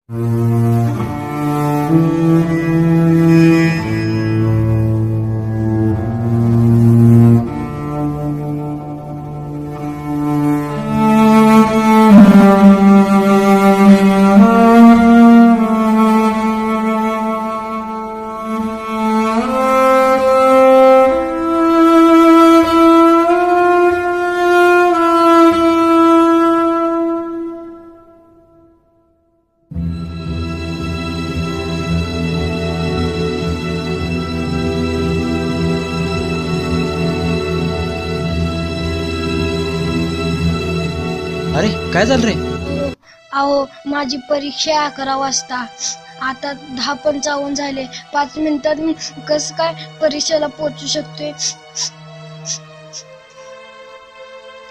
अरे काय झालं रे? अहो माझी परीक्षा 11 वाजता. आता 10:55 झाले. 5 मिनिटात मी कसं काय परीक्षेला पोहोचू शकतोय?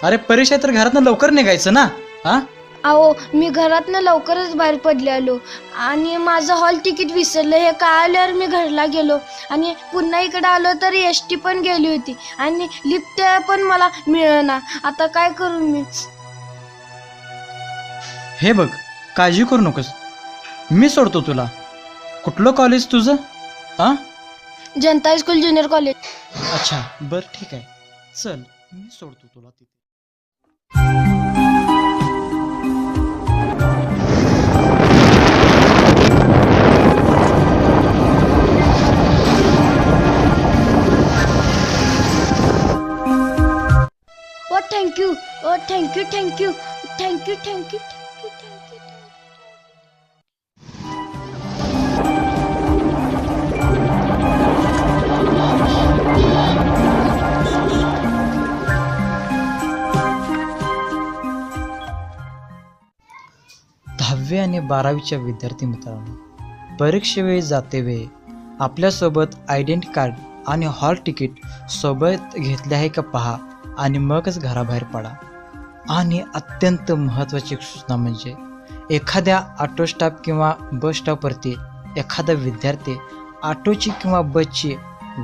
अरे परीक्षा तर घरातनं लवकर निघायचं ना. हा अहो मी घरातनं लवकरच बाहेर पडले आलो आणि माझं हॉल तिकीट विसरलं. हे कळाल्यावर मी घरला गेलो आणि पुन्हा इकडे आलो तर एसटी पण गेली होती आणि लिफ्ट पण मला मिळेना. आता काय करू मी? हे बघ, काळजी करू नकोस, मी सोडतो तुला. कुठलं कॉलेज तुझं? हा जनता स्कूल ज्युनियर कॉलेज. अच्छा बर ठीक आहे, चल मी सोडतो तुला तिथे. Oh thank you, oh thank you thank you thank you thank you thank you thank you. दहावी आणि 12वीच्या विद्यार्थी मित्रांनो, परीक्षेवेळी जाते वेळी आपल्यासोबत आयडेंटिटी कार्ड आणि हॉल तिकीट सोबत घेतले आहे का पहा आणि मगच घराबाहेर पडा. आणि अत्यंत महत्त्वाची सूचना म्हणजे एखाद्या ऑटो स्टॉप किंवा बस स्टॉपवरती एखादा विद्यार्थी ऑटोची किंवा बसची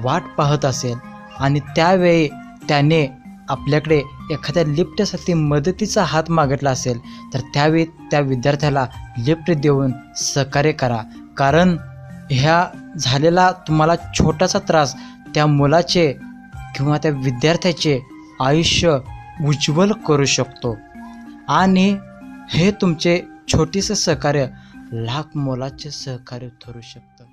वाट पाहत असेल आणि त्यावेळी त्याने आपल्याकडे एखाद्या लिफ्टसाठी मदतीचा हात मागितला असेल तर त्यावेळी त्या विद्यार्थ्याला लिफ्ट देऊन सहकार्य करा. कारण ह्या झालेला तुम्हाला छोटासा त्रास त्या मुलाचे किंवा त्या विद्यार्थ्याचे आयुष्य उज्ज्वल करू शकतो आणि हे तुमचे छोटेसे सहकार्य लाख मोलाचे सहकार्य ठरू शकतं.